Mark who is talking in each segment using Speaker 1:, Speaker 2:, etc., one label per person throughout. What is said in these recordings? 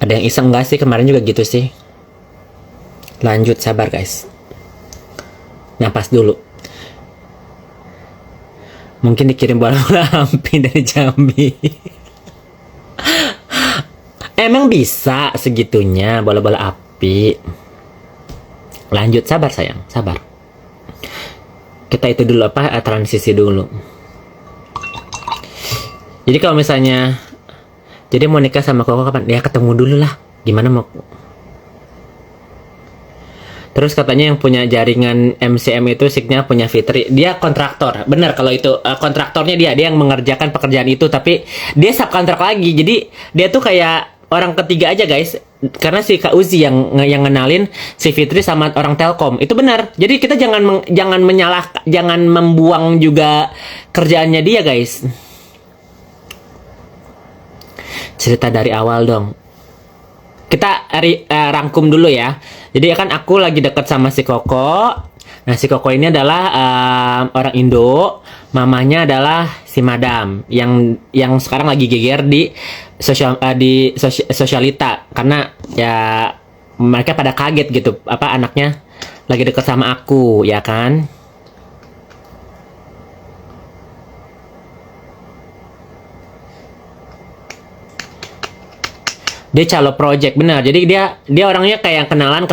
Speaker 1: Ada yang iseng nggak sih? Kemarin juga gitu sih. Lanjut, sabar guys. Napas dulu. Mungkin dikirim bola-bola api dari Jambi. Emang bisa segitunya bola-bola api. Lanjut, sabar sayang, sabar. Kita itu dulu apa? Transisi dulu. Jadi kalau misalnya, jadi mau nikah sama Koko kapan? Ya ketemu dulu lah. Gimana mau? Terus katanya yang punya jaringan MCM itu siknya punya Fitri. Dia kontraktor. Bener kalau itu kontraktornya dia yang mengerjakan pekerjaan itu, tapi dia subkontrak lagi. Jadi dia tuh kayak orang ketiga aja guys. Karena si Kak Uzi yang ngenalin si Fitri sama orang Telkom. Itu benar. Jadi kita jangan menyalah, jangan membuang juga kerjaannya dia guys. Cerita dari awal dong. Kita rangkum dulu ya. Jadi kan aku lagi deket sama si Koko. Nah si Koko ini adalah orang Indo. Mamanya adalah si Madam yang sekarang lagi geger di sosialita karena ya mereka pada kaget gitu apa anaknya lagi deket sama aku ya kan. Dia calo project benar. Jadi dia orangnya kayak kenalan.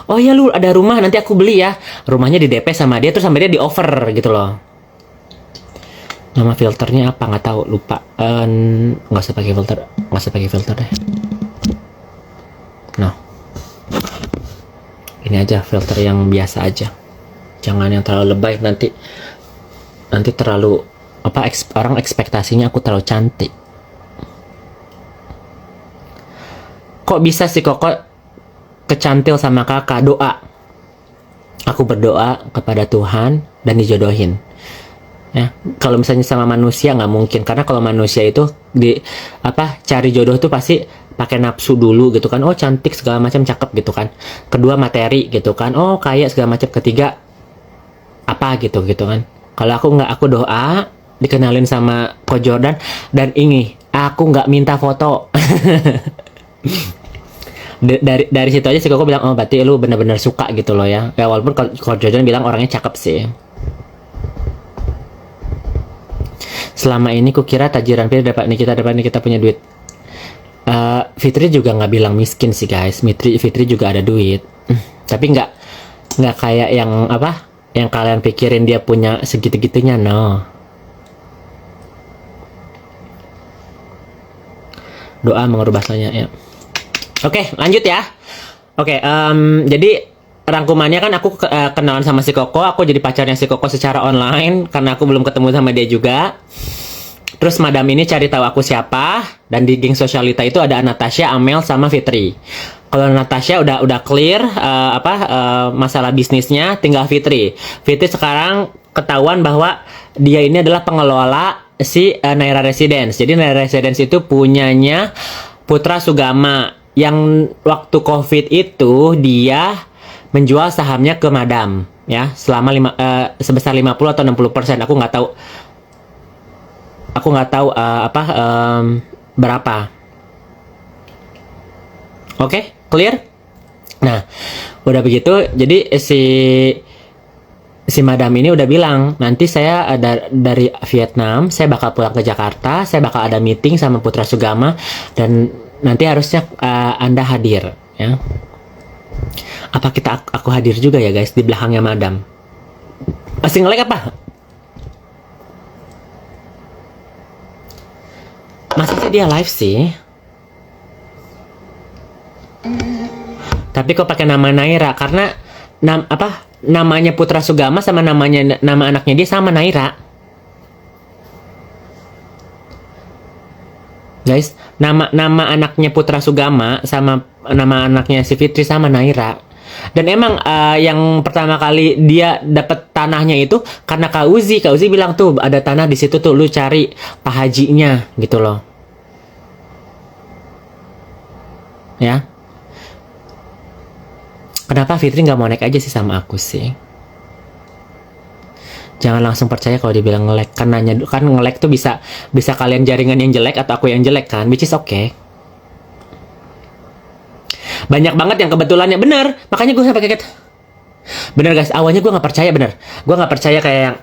Speaker 1: Oh ya lu ada rumah nanti aku beli ya. Rumahnya di DP sama dia terus sampai dia di over gitu loh. Nama filternya apa nggak tahu lupa. Nggak usah pakai filter deh. Nah, ini aja filter yang biasa aja. Jangan yang terlalu lebay nanti terlalu apa orang ekspektasinya aku terlalu cantik. Kok bisa sih Koko kecantil sama kakak? Doa. Aku berdoa kepada Tuhan dan dijodohin. Ya, kalau misalnya sama manusia nggak mungkin karena kalau manusia itu cari jodoh tuh pasti pakai nafsu dulu gitu kan. Oh cantik segala macam cakep gitu kan. Kedua materi gitu kan. Oh kaya segala macam. Ketiga apa gitu kan. Kalau aku nggak, aku doa dikenalin sama Ko Jordan dan ini aku nggak minta foto. dari situ aja sih Koko bilang oh berarti lu benar-benar suka gitu loh ya. Ya walaupun kalau Jordan bilang orangnya cakep sih. Selama ini kukira tajiran dapat Nikita punya duit. Fitri juga nggak bilang miskin sih guys. Fitri juga ada duit. Tapi nggak kayak yang apa? Yang kalian pikirin dia punya segitu-gitunya no. Doa mengubah segalanya ya. Oke, lanjut ya. Oke, jadi rangkumannya kan aku kenalan sama si Koko, aku jadi pacarnya si Koko secara online karena aku belum ketemu sama dia juga. Terus Madam ini cari tahu aku siapa dan di geng sosialita itu ada Natasha, Amel sama Fitri. Kalau Natasha udah clear masalah bisnisnya, tinggal Fitri. Fitri sekarang ketahuan bahwa dia ini adalah pengelola si Naira Residence. Jadi Naira Residence itu punyanya Putra Sugama. Yang waktu COVID itu dia menjual sahamnya ke Madam ya selama sebesar 50 atau 60%. Aku nggak tahu berapa. Oke, clear? Nah, udah begitu jadi si Madam ini udah bilang nanti saya ada dari Vietnam, saya bakal pulang ke Jakarta, saya bakal ada meeting sama Putra Sugama dan nanti harusnya Anda hadir ya. Apa aku hadir juga ya guys di belakangnya Madam? Masih nge-lag apa? Masa sih dia live sih? Tapi kok pakai nama Naira karena namanya Putra Sugama sama nama anaknya dia sama Naira. Guys, nama anaknya Putra Sugama sama nama anaknya si Fitri sama Naira. Dan emang yang pertama kali dia dapat tanahnya itu karena Kak Uzi bilang tuh ada tanah di situ tuh lu cari Pak Hajinya gitu loh. Ya. Kenapa Fitri nggak mau naik aja sih sama aku sih? Jangan langsung percaya kalau dibilang nge-lag kan nge-lag tuh bisa kalian jaringan yang jelek atau aku yang jelek kan, which is okay. Banyak banget yang kebetulannya. Bener, makanya gue sampai kaget. Bener guys, awalnya gue nggak percaya, bener. Gue nggak percaya kayak yang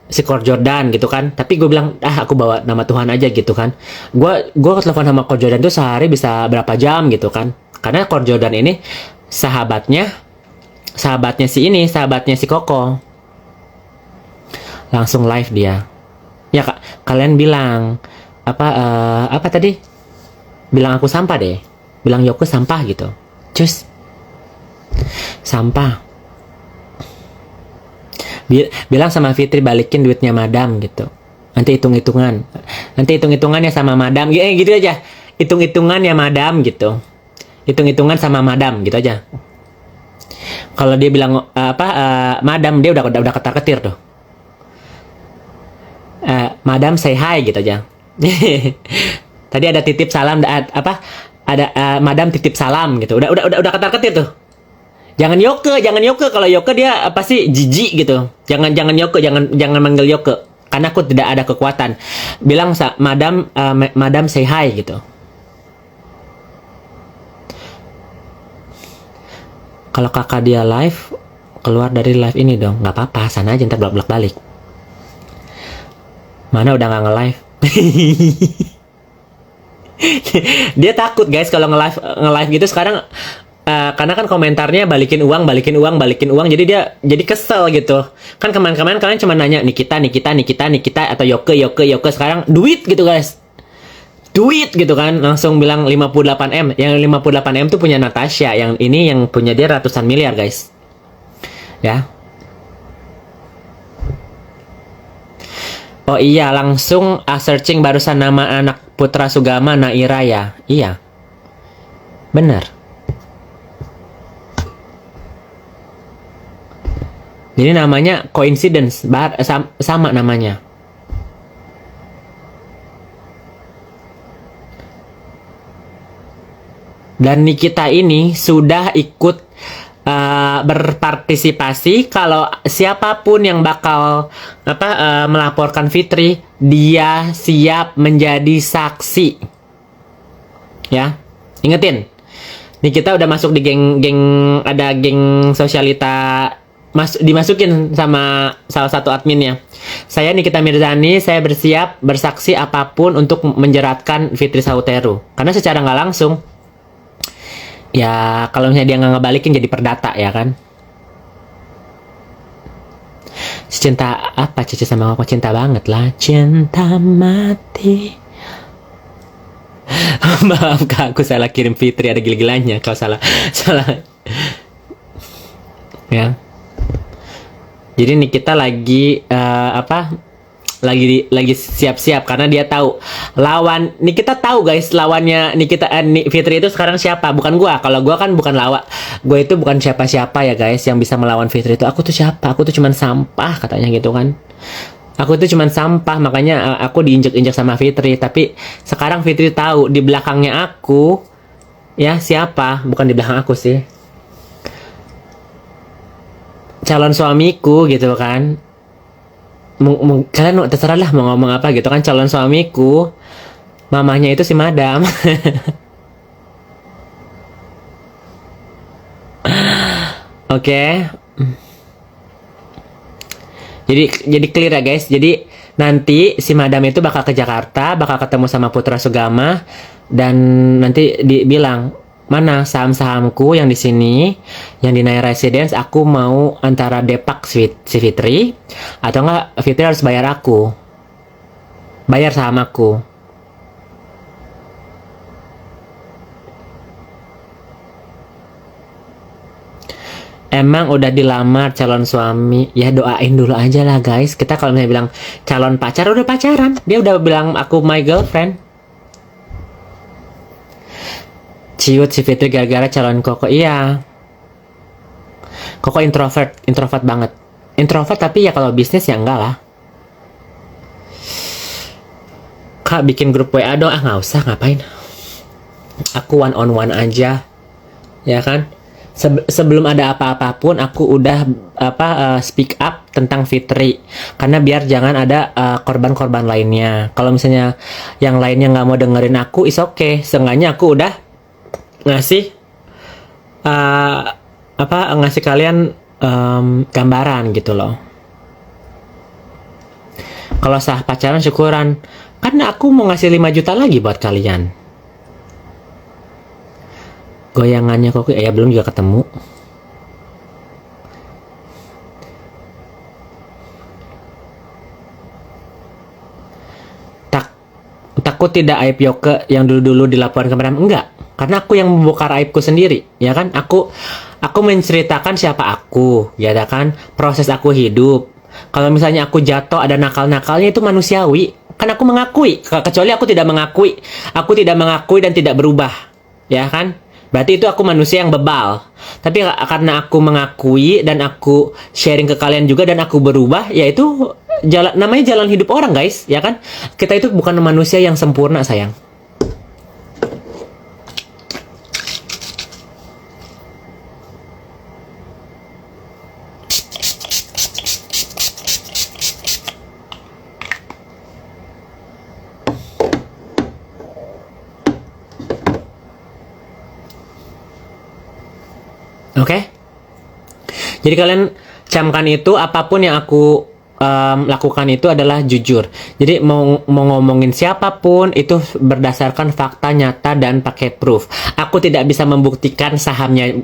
Speaker 1: si Cor Jordan gitu kan. Tapi gue bilang, aku bawa nama Tuhan aja gitu kan. Gue telepon sama Cor Jordan tuh sehari bisa berapa jam gitu kan. Karena Cor Jordan ini sahabatnya si Koko. Langsung live dia. Ya kak, kalian bilang apa tadi? Bilang aku sampah deh. Bilang Yoko sampah gitu. Cus. Sampah. Bilang sama Fitri balikin duitnya madam gitu. Nanti hitung-hitungan ya sama madam. Gitu aja. Hitung-hitungan ya madam gitu. Hitung-hitungan sama madam gitu aja. Kalau dia bilang madam, dia udah ketar-ketir tuh. Madam say hi gitu aja. Tadi ada titip salam, madam titip salam gitu. Udah ketar-ketir tuh. Jangan Yoke. Kalau Yoke dia pasti jijik gitu. Jangan Yoke, jangan manggil Yoke. Karena aku tidak ada kekuatan. Bilang madam say hi gitu. Kalau kakak dia live, keluar dari live ini dong. Nggak apa-apa, sana aja ntar blok balik. Mana udah nggak nge-live. Dia takut guys kalau nge-live gitu sekarang. Karena kan komentarnya balikin uang, jadi kesel gitu. Kan kemarin kalian cuma nanya Nikita atau Yoke. Sekarang duit gitu guys. Duit gitu kan, langsung bilang 58M. Yang 58M tuh punya Natasha, yang ini yang punya dia ratusan miliar guys. Ya. Oh iya, langsung searching barusan nama anak Putra Sugama Naira ya. Iya. Bener. Jadi namanya coincidence, sama namanya. Dan Nikita ini sudah ikut berpartisipasi. Kalau siapapun yang bakal melaporkan Fitri, dia siap menjadi saksi. Ya, ingetin. Nikita udah masuk di ada geng sosialita, dimasukin sama salah satu adminnya. Saya Nikita Mirzani, saya bersiap bersaksi apapun untuk menjeratkan Fitri Sauteru. Karena secara nggak langsung, ya kalau misalnya dia nggak ngebalikin jadi perdata ya kan. Cinta apa Cici sama aku, cinta banget lah, cinta mati. Maaf kak, aku salah kirim Fitri, ada gila-gilanya kalau salah ya. Jadi nih kita lagi lagi siap-siap karena dia tahu lawan. Nih kita tahu guys, lawannya Fitri itu sekarang siapa? Bukan gua. Kalau gua kan bukan gua itu bukan siapa-siapa ya guys yang bisa melawan Fitri itu. Aku tuh siapa? Aku tuh cuman sampah katanya gitu kan. Aku tuh cuman sampah, makanya aku diinjek-injek sama Fitri. Tapi sekarang Fitri tahu di belakangnya aku ya siapa? Bukan di belakang aku sih. Calon suamiku gitu kan. Kalian terserah lah mau ngomong apa gitu kan. Calon suamiku, mamahnya itu si madam. Oke. Jadi clear ya guys. Jadi nanti si madam itu bakal ke Jakarta, bakal ketemu sama Putra Sugama, dan nanti dibilang, mana saham-sahamku yang di sini, yang di Naira Residence, aku mau antara depak si Fitri, atau enggak Fitri harus bayar saham aku. Emang udah dilamar calon suami, ya doain dulu aja lah guys. Kita kalau misalnya bilang calon pacar, udah pacaran, dia udah bilang aku my girlfriend. Ciut si Fitri gara-gara calon Koko. Iya, Koko introvert banget. Introvert tapi ya kalau bisnis ya enggak lah. Kak bikin grup WA dong. Nggak usah, ngapain. Aku one on one aja, ya kan. Sebelum ada apa-apapun aku udah speak up tentang Fitri, karena biar jangan ada korban-korban lainnya. Kalau misalnya yang lainnya nggak mau dengerin aku, is okay. Seenggaknya aku udah ngasih eh, apa ngasih kalian gambaran gitu loh. Kalau sah pacaran syukuran. Kan aku mau ngasih 5 juta lagi buat kalian. Goyangannya kok ya belum juga ketemu. Takut tidak aib Yoke yang dulu-dulu dilaporkan ke Madam? Enggak, karena aku yang membongkar aibku sendiri, ya kan? Aku menceritakan siapa aku, ya kan? Proses aku hidup. Kalau misalnya aku jatuh ada nakal-nakalnya itu manusiawi. Kan aku mengakui, kecuali aku tidak mengakui. Aku tidak mengakui dan tidak berubah, ya kan? Berarti itu aku manusia yang bebal. Tapi karena aku mengakui dan aku sharing ke kalian juga dan aku berubah, yaitu namanya jalan hidup orang, guys, ya kan? Kita itu bukan manusia yang sempurna, sayang. Oke? Jadi kalian camkan itu, apapun yang aku lakukan itu adalah jujur. Jadi mau ngomongin siapapun itu berdasarkan fakta nyata dan pakai proof. Aku tidak bisa membuktikan sahamnya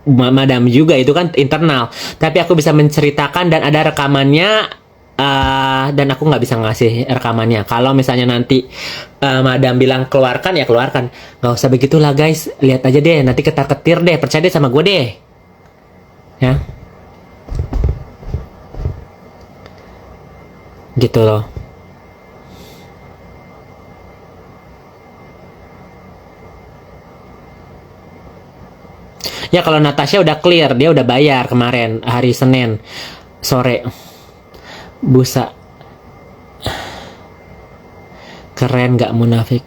Speaker 1: Madam juga, itu kan internal. Tapi aku bisa menceritakan dan ada rekamannya. Dan aku nggak bisa ngasih rekamannya. Kalau misalnya nanti Madam bilang keluarkan, ya keluarkan. Nggak usah begitulah, guys. Lihat aja deh, nanti ketar-ketir deh. Percaya deh sama gue deh. Ya. Gitu loh. Ya kalau Natasha udah clear, dia udah bayar kemarin hari Senin sore. Busa. Keren gak munafik?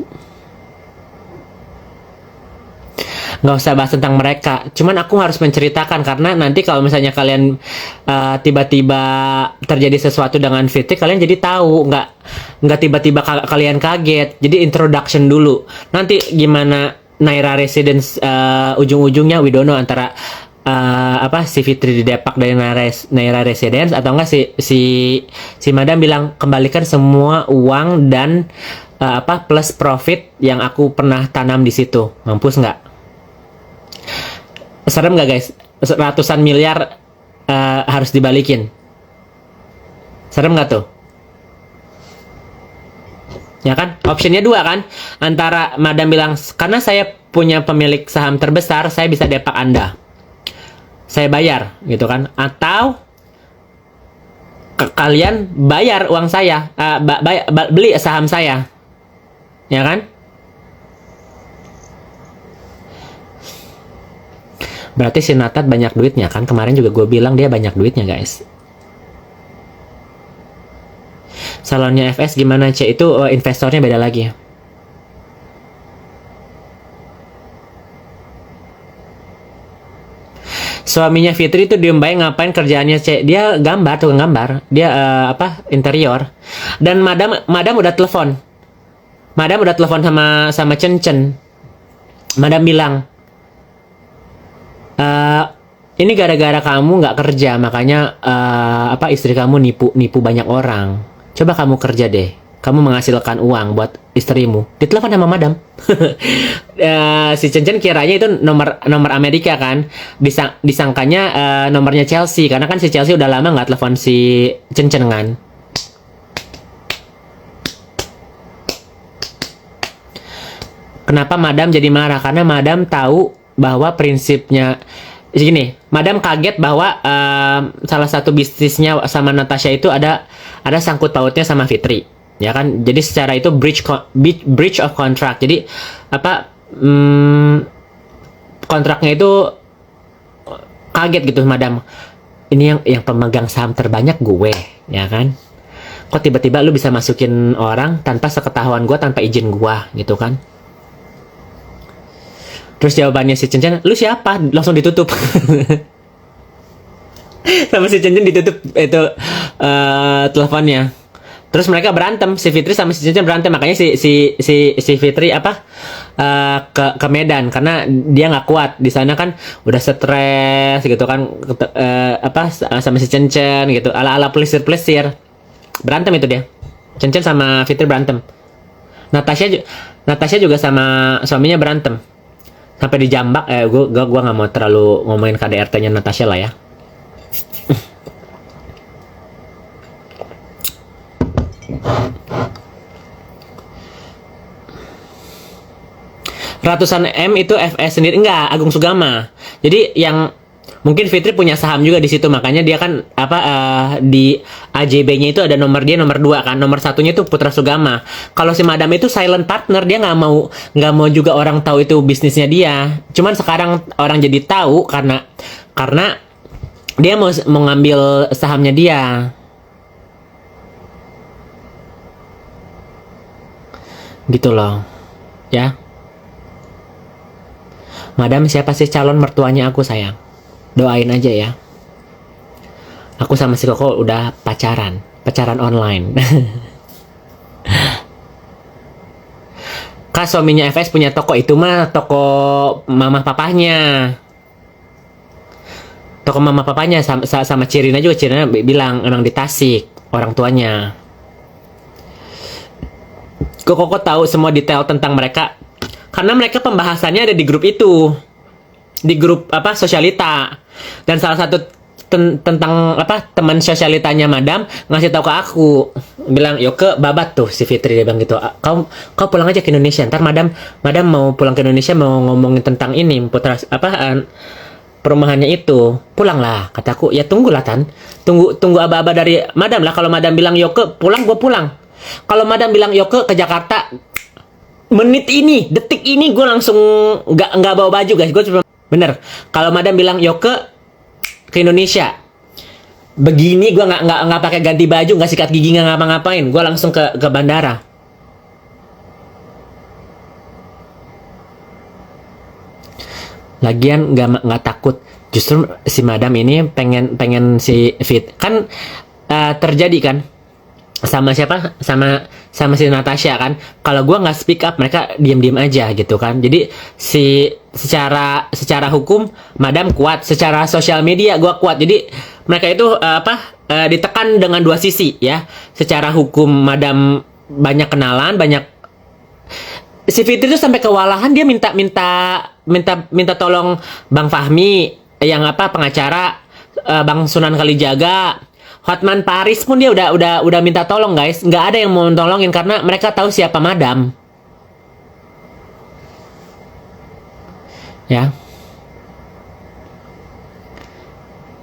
Speaker 1: Nggak usah bahas tentang mereka. Cuman aku harus menceritakan karena nanti kalau misalnya kalian tiba-tiba terjadi sesuatu dengan Fitri, kalian jadi tahu. Nggak tiba-tiba kalian kaget. Jadi introduction dulu. Nanti gimana Naira Residence ujung-ujungnya we don't know, antara si Fitri didepak dari Naira Residence atau enggak si Madam bilang kembalikan semua uang dan plus profit yang aku pernah tanam di situ. Mampus nggak? Serem nggak, guys? Ratusan miliar harus dibalikin. Serem nggak tuh? Ya kan? Optionnya dua kan? Antara Madam bilang, karena saya punya pemilik saham terbesar, saya bisa depak Anda. Saya bayar, gitu kan? Atau kalian bayar uang saya, beli saham saya. Ya kan? Berarti si Natat banyak duitnya kan? Kemarin juga gue bilang dia banyak duitnya, guys. Salonnya FS gimana, C? Itu investornya beda lagi. Suaminya Fitri itu diem baik, ngapain kerjaannya, C? Dia gambar, tukang gambar. Dia interior. Dan Madam udah telepon. Madam udah telepon sama Chen. Madam bilang, ini gara-gara kamu nggak kerja, makanya istri kamu nipu banyak orang. Coba kamu kerja deh, kamu menghasilkan uang buat istrimu. Ditelepon sama Madam. Si Chen kiranya itu nomor Amerika kan, disangkanya nomornya Chelsea, karena kan si Chelsea udah lama nggak telepon si Chen kan. Kenapa Madam jadi marah? Karena Madam tahu bahwa prinsipnya gini, Madam kaget bahwa salah satu bisnisnya sama Natasha itu ada sangkut pautnya sama Fitri, ya kan? Jadi secara itu breach of contract. Jadi kontraknya itu kaget gitu, Madam. Ini yang pemegang saham terbanyak gue, ya kan? Kok tiba-tiba lu bisa masukin orang tanpa seketahuan gue, tanpa izin gue, gitu kan? Terus jawabannya si Chen, lu siapa? Langsung ditutup. Sama si Chen ditutup itu teleponnya. Terus mereka berantem, si Fitri sama si Cencen berantem, makanya si Fitri ke Medan karena dia nggak kuat di sana kan, udah stres gitu kan, sama si Cencen gitu, ala pelesir berantem itu dia. Cencen sama Fitri berantem. Natasha juga sama suaminya berantem sampai dijambak. Gua nggak mau terlalu ngomongin KDRT-nya Natasha lah ya. Ratusan M itu FS sendiri, enggak, Agung Sugama. Jadi yang mungkin Fitri punya saham juga di situ, makanya dia kan di AJB-nya itu ada nomor dia nomor 2 kan, nomor satunya itu Putra Sugama. Kalau si Madam itu silent partner, dia nggak mau juga orang tahu itu bisnisnya dia. Cuman sekarang orang jadi tahu karena dia mau ngambil sahamnya dia. Gitu loh. Ya. Madam, siapa sih calon mertuanya aku, sayang? Doain aja ya. Aku sama si Koko udah pacaran online. Kak, suaminya FS punya toko, itu mah toko mama papahnya. Toko mama papahnya sama Cirina juga. Cirina bilang emang di Tasik orang tuanya. Koko tahu semua detail tentang mereka karena mereka pembahasannya ada di grup itu, di grup sosialita. Dan salah satu tentang teman sosialitanya Madam ngasih tahu ke aku, bilang Yoke babat tuh si Fitri, dia bilang gitu, kau pulang aja ke Indonesia, ntar Madam mau pulang ke Indonesia mau ngomongin tentang ini putra perumahannya itu, pulanglah, kataku. Ya tunggulah Tan, tunggu aba-aba dari Madam lah. Kalau Madam bilang Yoke pulang, gue pulang. Kalau Madam bilang Yoke ke Jakarta, menit ini, detik ini gue langsung nggak bawa baju guys. Gue cuma bener. Kalau Madam bilang Yoke ke Indonesia, begini gue nggak pakai ganti baju, nggak sikat gigi, nggak ngapa-ngapain. Gue langsung ke bandara. Lagian nggak takut. Justru si Madam ini pengen si Fit kan terjadi kan. Sama siapa? Sama si Natasha kan. Kalau gua nggak speak up, mereka diam-diam aja gitu kan. Jadi secara hukum Madam kuat, secara sosial media gua kuat. Jadi mereka itu ditekan dengan dua sisi ya. Secara hukum Madam banyak kenalan, banyak. Si Fitri itu sampai kewalahan, dia minta tolong Bang Fahmi yang pengacara, Bang Sunan Kalijaga. Hotman Paris pun dia udah minta tolong guys. Nggak ada yang mau tolongin karena mereka tahu siapa Madam. Ya.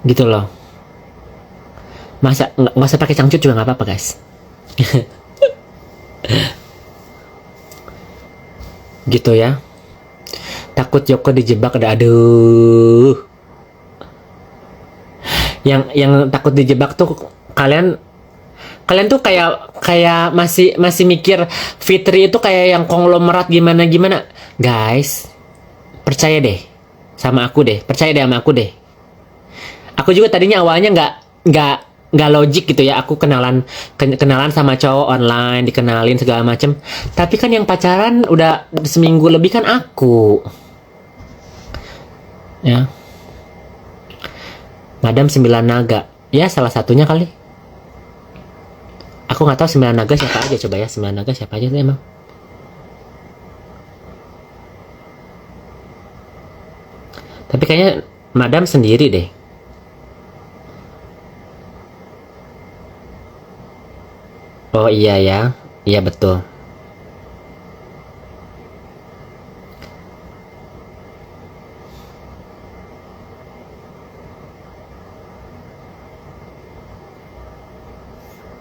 Speaker 1: Gitu loh. Masa nggak usah pakai cangcut juga nggak apa-apa guys. Gitu ya. Takut Yoko dijebak, aduh. Yang takut dijebak tuh kalian tuh kayak masih mikir Fitri itu kayak yang konglomerat gimana guys. Percaya deh sama aku deh, aku juga tadinya awalnya nggak logik gitu ya. Aku kenalan sama cowok online, dikenalin segala macem, tapi kan yang pacaran udah seminggu lebih kan aku ya. Madam 9 naga. Ya salah satunya kali. Aku nggak tahu 9 naga siapa aja, coba ya 9 naga siapa aja tuh emang. Tapi kayaknya Madam sendiri deh. Oh iya ya. Iya betul.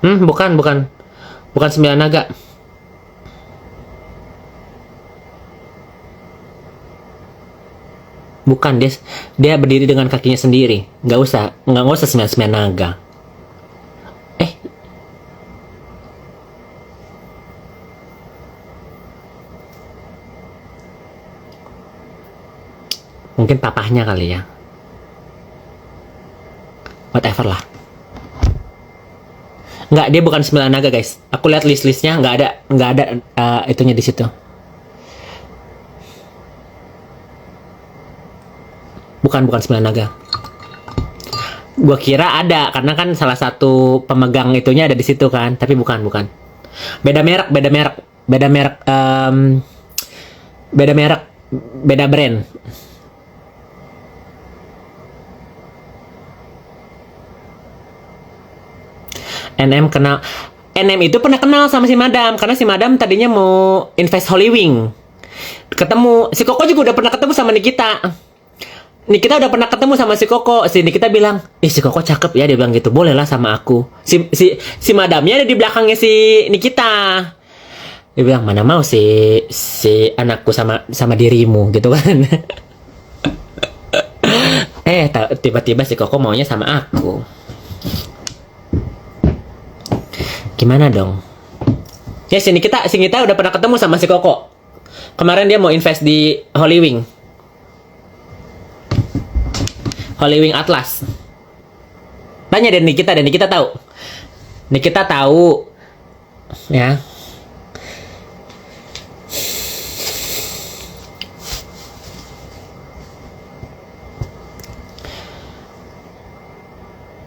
Speaker 1: Bukan 9 naga. Bukan, dia berdiri dengan kakinya sendiri. Nggak usah 9 naga. Mungkin papahnya kali ya. Whatever lah. Nggak, dia bukan 9 naga guys. Aku lihat listnya nggak ada itunya di situ. Bukan 9 naga. Gua kira ada karena kan salah satu pemegang itunya ada di situ kan, tapi bukan. Beda merek, beda brand. NM itu pernah kenal sama si Madam karena si Madam tadinya mau invest Holywing. Ketemu si Koko juga udah pernah ketemu sama Nikita. Nikita udah pernah ketemu sama si Koko. Si Nikita bilang, si Koko cakep ya, dia bilang gitu. Boleh lah sama aku. Si Madamnya ada di belakangnya si Nikita. Dia bilang, mana mau si anakku sama dirimu gitu kan. Tiba-tiba si Koko maunya sama aku. Gimana dong? Ya si Nikita udah pernah ketemu sama si Koko. Kemarin dia mau invest di Holywing Atlas. Tanya dan Nikita tahu. Nikita tahu. Ya.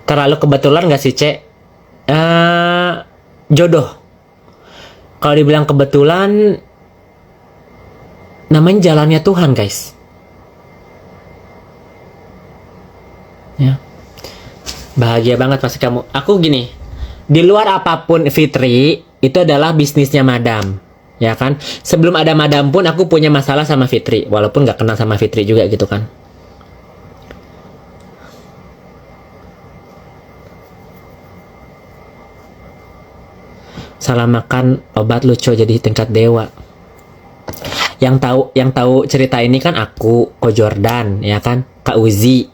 Speaker 1: Terlalu kebetulan gak sih, Cek? Jodoh. Kalau dibilang kebetulan, namanya jalannya Tuhan, guys. Ya. Bahagia banget pasti kamu. Aku gini, di luar apapun Fitri, itu adalah bisnisnya Madam. Ya kan? Sebelum ada Madam pun aku punya masalah sama Fitri. Walaupun gak kenal sama Fitri juga gitu kan. Salah makan obat lucu jadi tingkat dewa. Yang tahu cerita ini kan aku, Ko Jordan, ya kan, Kak Uzi,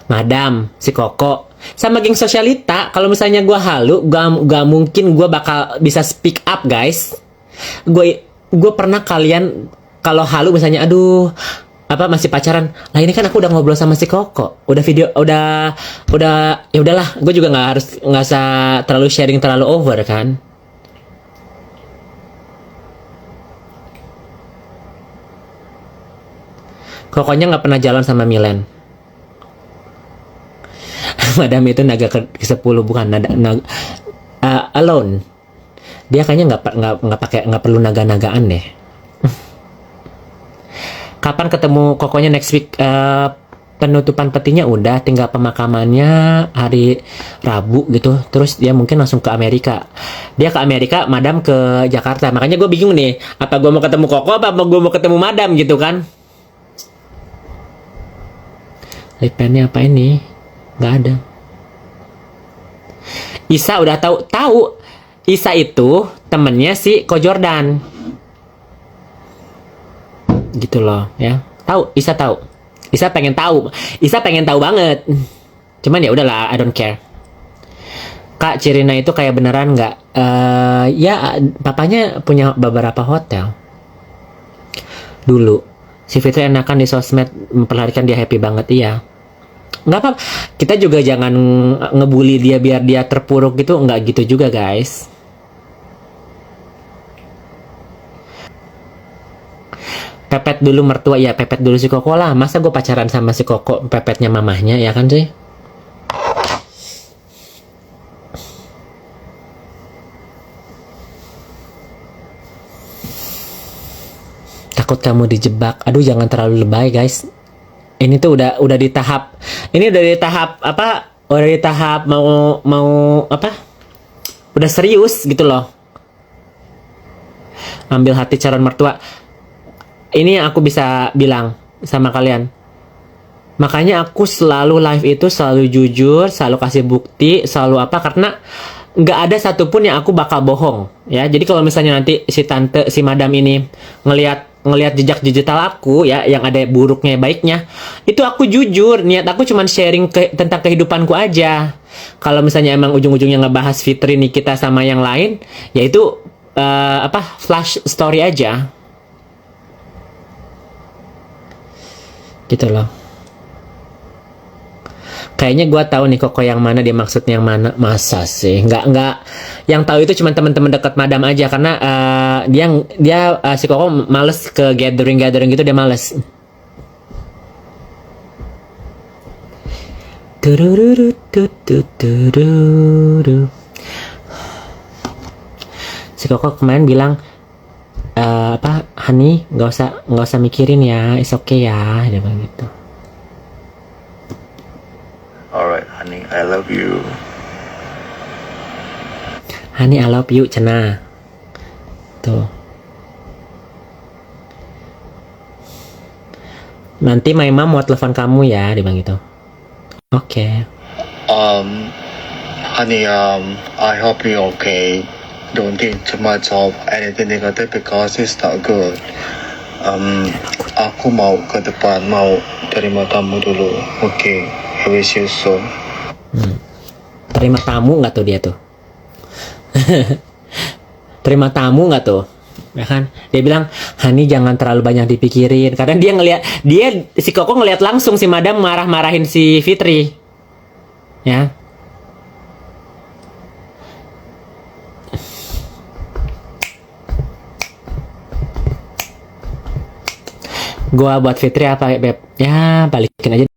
Speaker 1: Madam, si Koko, sama geng sosialita. Kalau misalnya gue halu, gak mungkin gue bakal bisa speak up, guys. Gue pernah kalian kalau halu misalnya, aduh, masih pacaran. Lah ini kan aku udah ngobrol sama si Koko, udah video, udah ya udahlah. Gue juga nggak usah terlalu sharing terlalu over kan. Kokonya nggak pernah jalan sama Milen. Madam itu naga ke-10, bukan alone. Dia kayaknya nggak perlu naga-nagaan deh. Kapan ketemu Kokonya next week? Penutupan petinya udah, tinggal pemakamannya hari Rabu gitu. Terus dia mungkin langsung ke Amerika. Dia ke Amerika, Madam ke Jakarta. Makanya gue bingung nih, apa gue mau ketemu Koko, apa gue mau ketemu Madam gitu kan? Lip pennya apa ini? Nggak ada. Isa udah tahu. Isa itu temennya si Ko Jordan. Gitu loh, ya. Tahu, Isa tahu. Isa pengen tahu banget. Cuman ya udahlah, I don't care. Kak, Cirina itu kayak beneran nggak? Ya, papanya punya beberapa hotel. Dulu. Si Fitri enakan di sosmed memperhatikan dia happy banget, iya. Nggak apa, kita juga jangan ngebully dia biar dia terpuruk gitu, nggak gitu juga guys. Pepet dulu mertua, ya pepet dulu si Koko lah. Masa gue pacaran sama si Koko pepetnya mamahnya, ya kan sih? Takut kamu dijebak. Aduh, jangan terlalu lebay guys. Ini tuh udah di tahap, udah di tahap mau udah serius gitu loh. Ambil hati calon mertua. Ini yang aku bisa bilang sama kalian. Makanya aku selalu live itu selalu jujur, selalu kasih bukti, selalu karena nggak ada satupun yang aku bakal bohong ya. Jadi kalau misalnya nanti si Madam ini ngelihat jejak digital aku ya, yang ada buruknya baiknya, itu aku jujur, niat aku cuman sharing tentang kehidupanku aja. Kalau misalnya emang ujung-ujungnya ngebahas Fitri Nikita sama yang lain, ya itu flash story aja gitu loh. Kayaknya gua tahu nih Koko yang mana dia maksudnya yang mana. Masa sih? Nggak. Yang tahu itu cuma teman-teman dekat Madam aja karena si Koko males ke gathering gitu dia males. Si Koko kemarin bilang Hani nggak usah mikirin ya, it's okay ya, dia bilang gitu.
Speaker 2: Alright, honey, I love you.
Speaker 1: Hani I love you, cenah. Tuh. Nanti Maima mau telepon kamu ya, dia bilang gitu. Oke.
Speaker 2: Honey, I hope you're okay. Don't think too much of anything negative because it's not good. Aku mau ke depan, mau terima tamu dulu. Okay, I wish you soon.
Speaker 1: Terima tamu nggak tuh dia tuh? Terima tamu nggak tuh? Ya kan? Dia bilang, Hani jangan terlalu banyak dipikirin. Karena si Koko ngelihat langsung si Madam marah-marahin si Fitri. Ya. Gua buat Fitri apa, Beb? Ya, balikin aja